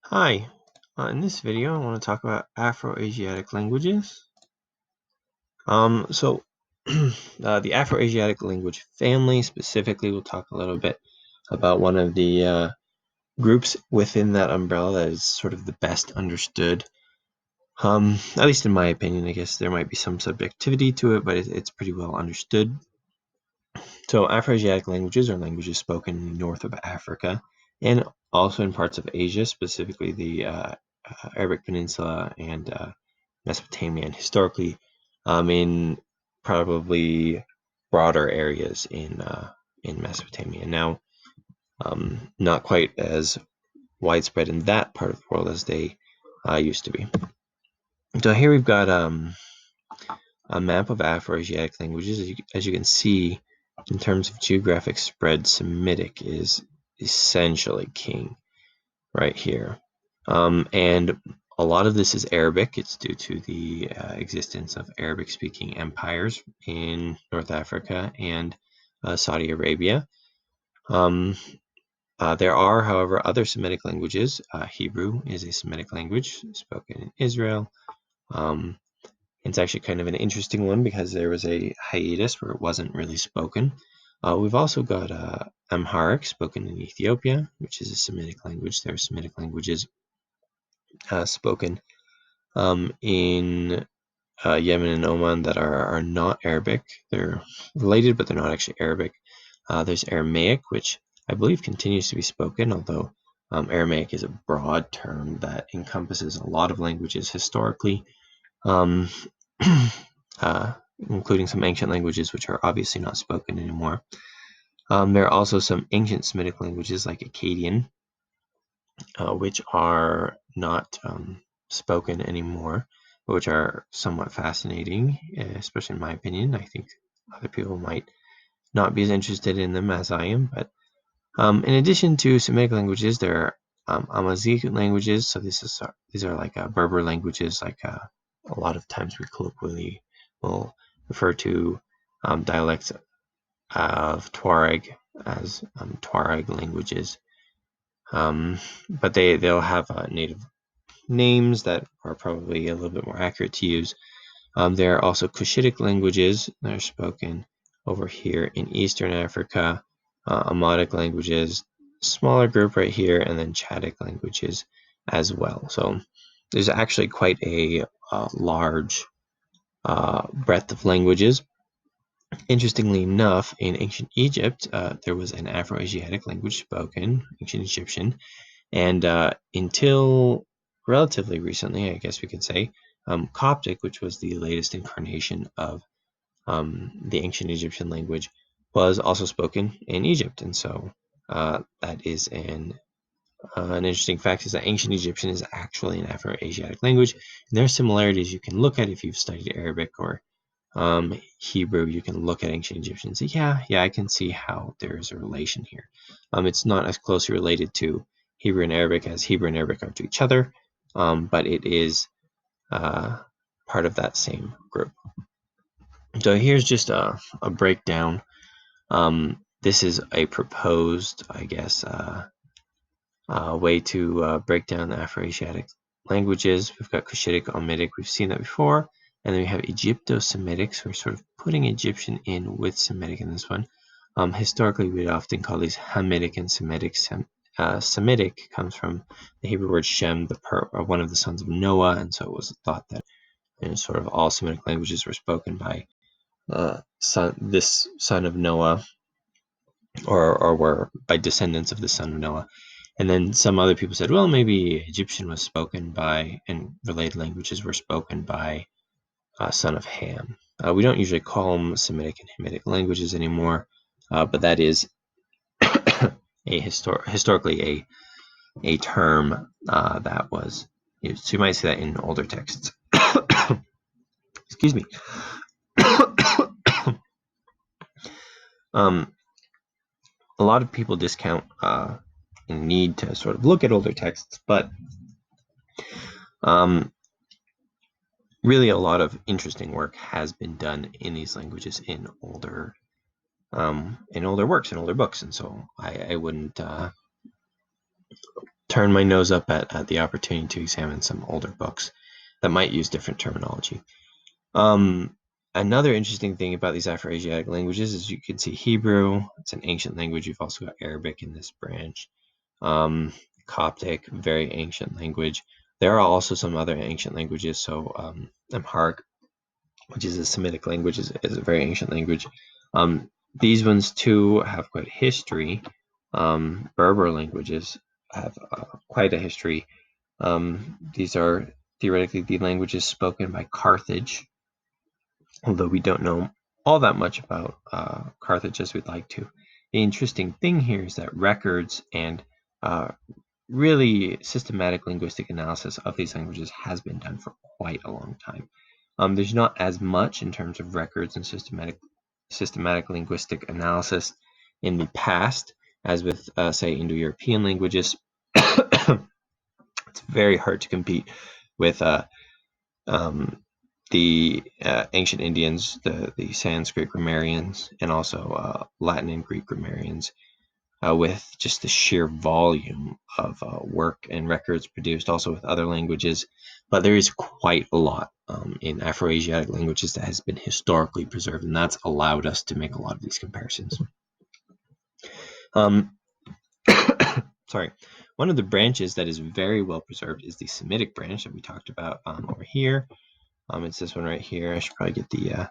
Hi, in this video I want to talk about Afro-Asiatic languages. The Afro-Asiatic language family specifically, we'll talk a little bit about one of the groups within that umbrella that is sort of the best understood. At least in my opinion. I guess there might be some subjectivity to it, but it's pretty well understood. So Afro-Asiatic languages are languages spoken north of Africa and also in parts of Asia, specifically the Arabic Peninsula and Mesopotamia, and historically in probably broader areas in Mesopotamia. Now, not quite as widespread in that part of the world as they used to be. So here we've got a map of Afro-Asiatic languages. As you can see, in terms of geographic spread, Semitic is essentially king right here. And a lot of this is Arabic. It's due to the existence of Arabic-speaking empires in North Africa and Saudi Arabia. There are, however, other Semitic languages. Hebrew is a Semitic language spoken in Israel. It's actually kind of an interesting one because there was a hiatus where it wasn't really spoken. We've also got Amharic, spoken in Ethiopia, which is a Semitic language. There are Semitic languages spoken in Yemen and Oman that are not Arabic. They're related, but they're not actually Arabic. There's Aramaic, which I believe continues to be spoken, although Aramaic is a broad term that encompasses a lot of languages historically. Including some ancient languages which are obviously not spoken anymore. There are also some ancient Semitic languages like Akkadian, which are not spoken anymore, but which are somewhat fascinating, especially in my opinion. I think other people might not be as interested in them as I am. But in addition to Semitic languages, there are Amazigh languages. So these are like Berber languages. Like a lot of times we colloquially will refer to dialects of Tuareg as Tuareg languages. But they'll have native names that are probably a little bit more accurate to use. There are also Cushitic languages that are spoken over here in Eastern Africa, Amadic languages, smaller group right here, and then Chadic languages as well. So there's actually quite a large breadth of languages. Interestingly enough, in ancient Egypt, there was an Afro-Asiatic language spoken, ancient Egyptian, and until relatively recently, I guess we could say, Coptic, which was the latest incarnation of the ancient Egyptian language, was also spoken in Egypt. And so that is an interesting fact, is that ancient Egyptian is actually an Afro-Asiatic language. And there are similarities you can look at if you've studied Arabic or Hebrew. You can look at ancient Egyptian and say, yeah, I can see how there's a relation here. It's not as closely related to Hebrew and Arabic as Hebrew and Arabic are to each other, but it is part of that same group. So here's just a breakdown. This is a proposed, I guess, way to break down the Afro-Asiatic languages. We've got Cushitic, Omitic, we've seen that before. And then we have Egypto-Semitic, so we're sort of putting Egyptian in with Semitic in this one. Historically, we'd often call these Hamitic and Semitic. Semitic comes from the Hebrew word Shem, one of the sons of Noah, and so it was thought that sort of all Semitic languages were spoken by this son of Noah, or were by descendants of the son of Noah. And then some other people said, well, maybe Egyptian was spoken by, and related languages were spoken by son of Ham. We don't usually call them Semitic and Hamitic languages anymore, but that is historically a term that was used. So you might see that in older texts. Excuse me. A lot of people discount and need to sort of look at older texts, but really a lot of interesting work has been done in these languages in older works, in older books, and so I wouldn't turn my nose up at the opportunity to examine some older books that might use different terminology. Another interesting thing about these Afro-Asiatic languages is you can see Hebrew. It's an ancient language. You've also got Arabic in this branch. Coptic, very ancient language. There are also some other ancient languages. So Amharic, which is a Semitic language, is a very ancient language. These ones too have quite a history. Berber languages have quite a history. These are theoretically the languages spoken by Carthage, although we don't know all that much about Carthage as we'd like to. The interesting thing here is that records and really systematic linguistic analysis of these languages has been done for quite a long time. There's not as much in terms of records and systematic linguistic analysis in the past as with, say, Indo-European languages. It's very hard to compete with the ancient Indians, the Sanskrit grammarians, and also Latin and Greek grammarians, with just the sheer volume of work and records produced, also with other languages. But there is quite a lot in Afro-Asiatic languages that has been historically preserved, and that's allowed us to make a lot of these comparisons. Sorry. One of the branches that is very well preserved is the Semitic branch that we talked about over here. It's this one right here. I should probably get the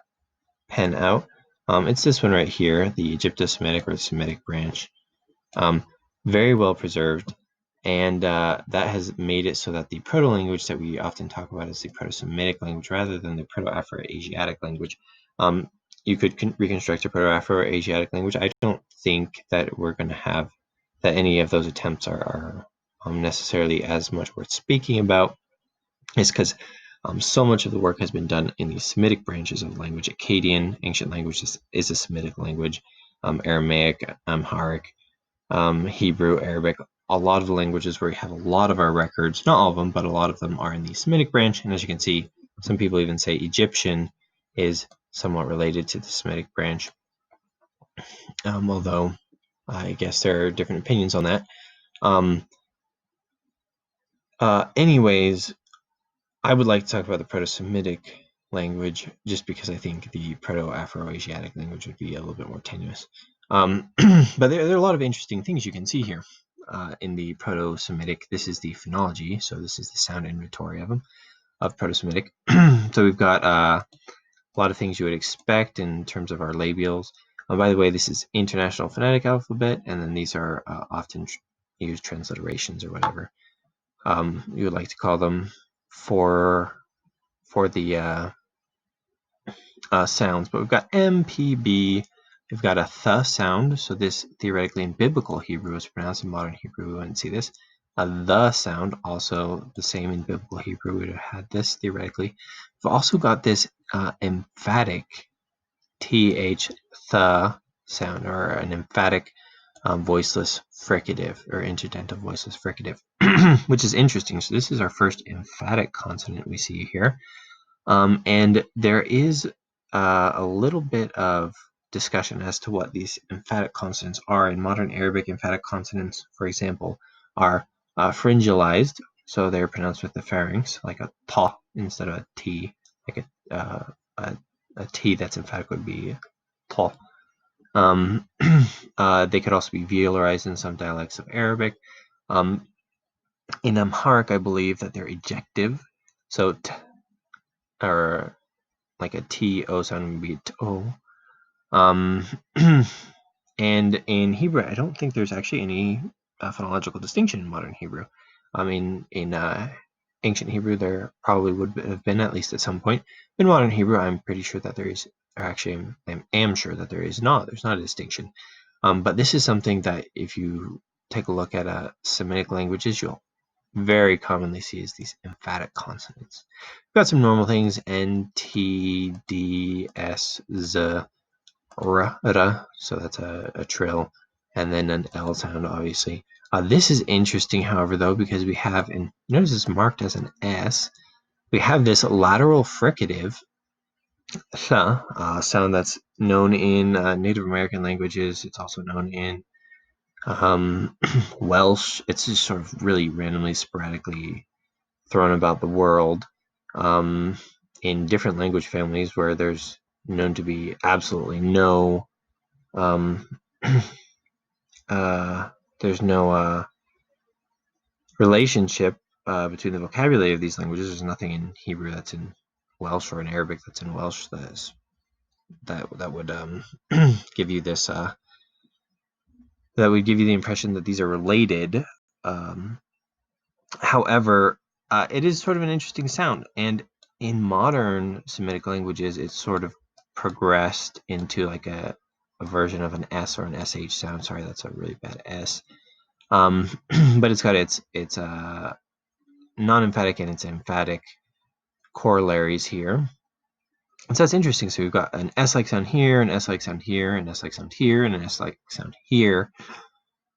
pen out. It's this one right here, the Egypto-Semitic or the Semitic branch. Very well preserved, and that has made it so that the proto-language that we often talk about is the Proto-Semitic language rather than the Proto-Afro-Asiatic language. You could reconstruct a Proto-Afro-Asiatic language. I don't think that we're going to have that any of those attempts are necessarily as much worth speaking about. It's because so much of the work has been done in the Semitic branches of language. Akkadian, ancient language, is a Semitic language. Aramaic, Amharic, Hebrew, Arabic, a lot of the languages where we have a lot of our records, not all of them, but a lot of them are in the Semitic branch. And as you can see, some people even say Egyptian is somewhat related to the Semitic branch, although I guess there are different opinions on that. Anyways, I would like to talk about the Proto-Semitic language just because I think the Proto-Afro-Asiatic language would be a little bit more tenuous. But there are a lot of interesting things you can see here in the Proto-Semitic. This is the phonology, so this is the sound inventory of them, of Proto-Semitic. So we've got a lot of things you would expect in terms of our labials. By the way, this is International Phonetic Alphabet, and then these are often used transliterations or whatever you would like to call them for the sounds. But we've got MPB. We've got a th sound, so this theoretically in biblical Hebrew is pronounced. In modern Hebrew, we wouldn't see this. A the sound, also the same in biblical Hebrew, we would have had this theoretically. We've also got this emphatic th, the sound, or an emphatic voiceless fricative, or interdental voiceless fricative, which is interesting. So this is our first emphatic consonant we see here. And there is a little bit of discussion as to what these emphatic consonants are. In modern Arabic, emphatic consonants, for example, are pharyngalized, so they're pronounced with the pharynx, like a ta instead of a t, like a t that's emphatic would be ta. They could also be velarized in some dialects of Arabic. In Amharic, I believe that they're ejective, so t, or like a T-O sound would be to. And in Hebrew, I don't think there's actually any phonological distinction in modern Hebrew. In ancient Hebrew, there probably would have been, at least at some point. In modern Hebrew, I'm pretty sure that there is, or actually I am sure that there's not a distinction. But this is something that if you take a look at Semitic languages, you'll very commonly see is these emphatic consonants. We've got some normal things: N, T, D, S, Z, R, R, so that's a trill, and then an L sound, obviously. This is interesting, however, though, because we have, and notice it's marked as an S, we have this lateral fricative sound that's known in Native American languages. It's also known in Welsh, it's just sort of really randomly, sporadically thrown about the world in different language families where there's known to be absolutely no there's no relationship between the vocabulary of these languages. There's nothing in Hebrew that's in Welsh or in Arabic that's in Welsh that would give you this that would give you the impression that these are related. However, it is sort of an interesting sound, and in modern Semitic languages, it's sort of progressed into like a version of an S or an SH sound. Sorry, that's a really bad S. But it's got its non-emphatic and its emphatic corollaries here. And so that's interesting. So we've got an S-like sound here, an S-like sound here, an S-like sound here, and an S-like sound here.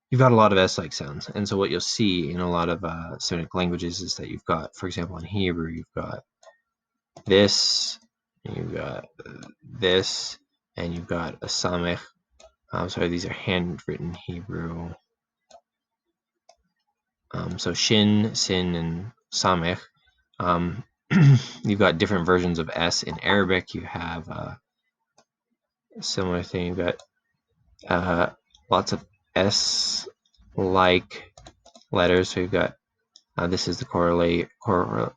You've got a lot of S-like sounds. And so what you'll see in a lot of Semitic languages is that you've got, for example, in Hebrew, you've got this, and you've got this, and you've got a samech. Sorry, these are handwritten Hebrew. So shin, sin, and samech. You've got different versions of S in Arabic. You have a similar thing. You've got lots of S-like letters. So you've got this is the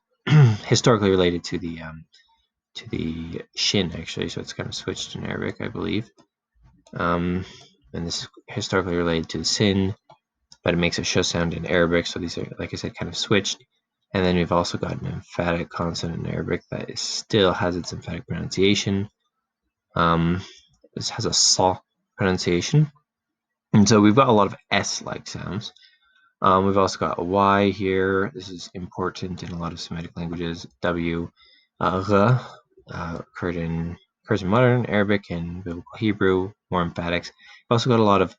historically related to the shin, actually. So it's kind of switched in Arabic, I believe. And this is historically related to the sin, but it makes a sh sound in Arabic. So these are, like I said, kind of switched. And then we've also got an emphatic consonant in Arabic that still has its emphatic pronunciation. This has a sa pronunciation. And so we've got a lot of S-like sounds. We've also got a Y here. This is important in a lot of Semitic languages. W, occurs in modern Arabic and Biblical Hebrew, more emphatics. We've also got a lot of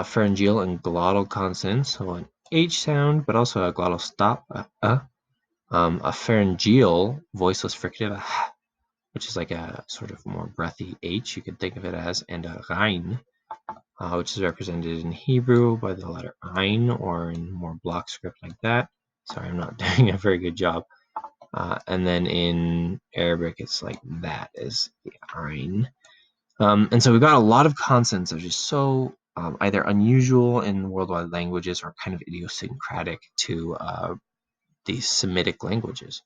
pharyngeal and glottal consonants, so an H sound, but also a glottal stop, a pharyngeal voiceless fricative, which is like a sort of more breathy H, you could think of it as, and a Ghain, which is represented in Hebrew by the letter Ein, or in more block script like that. Sorry, I'm not doing a very good job. And then in Arabic, it's like that is the Ein. And so we've got a lot of consonants that are just so either unusual in worldwide languages or kind of idiosyncratic to these Semitic languages.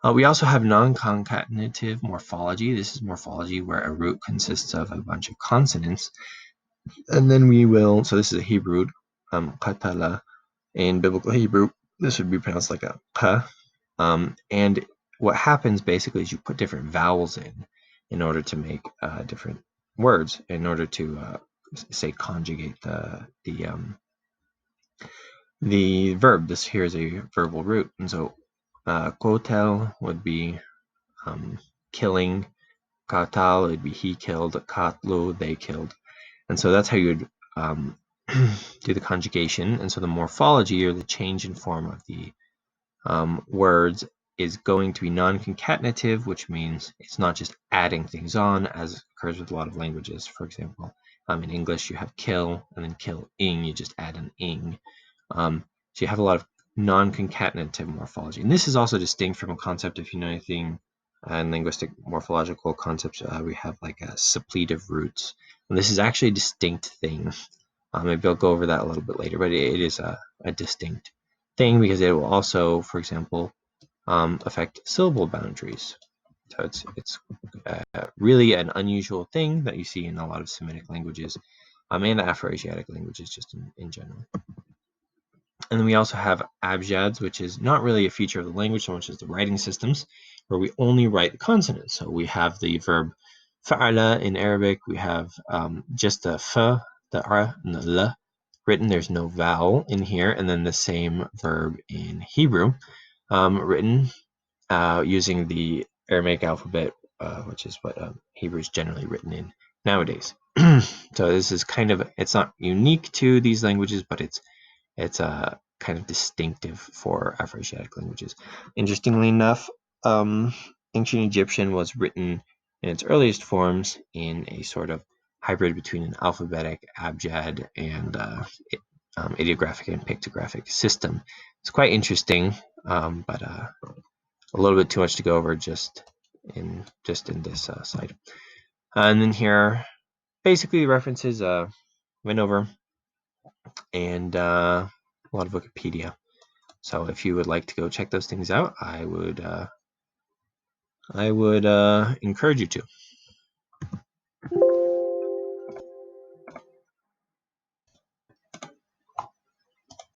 We also have non-concatenative morphology. This is morphology where a root consists of a bunch of consonants. And then we will, so this is a Hebrew, qatala. In Biblical Hebrew, this would be pronounced like a pa. And what happens basically is you put different vowels in order to make different words, in order to say conjugate the verb. This here is a verbal root, and so kotel would be killing, katal would be he killed, katlu they killed, and so that's how you would do the conjugation. And so the morphology, or the change in form of the words, is going to be non-concatenative, which means it's not just adding things on, as occurs with a lot of languages. For example, in English, you have kill, and then kill-ing, you just add an ing. So you have a lot of non-concatenative morphology. And this is also distinct from a concept, if you know anything in linguistic morphological concepts, we have like a suppletive roots. And this is actually a distinct thing. Maybe I'll go over that a little bit later, but it is a distinct thing because it will also, for example, affect syllable boundaries. So it's really an unusual thing that you see in a lot of Semitic languages and Afro-Asiatic languages just in general. And then we also have abjads, which is not really a feature of the language so much as the writing systems, where we only write the consonants. So we have the verb fa'ala in Arabic. We have just the fa, the ra, and the la written. There's no vowel in here. And then the same verb in Hebrew, written using the Aramaic alphabet, which is what Hebrew is generally written in nowadays. So this is kind of, it's not unique to these languages, but it's kind of distinctive for Afro-Asiatic languages. Interestingly enough, ancient Egyptian was written in its earliest forms in a sort of hybrid between an alphabetic, abjad, and ideographic and pictographic system. It's quite interesting, but a little bit too much to go over just in this slide. And then here, basically the references went over, and a lot of Wikipedia. So if you would like to go check those things out, I would encourage you to.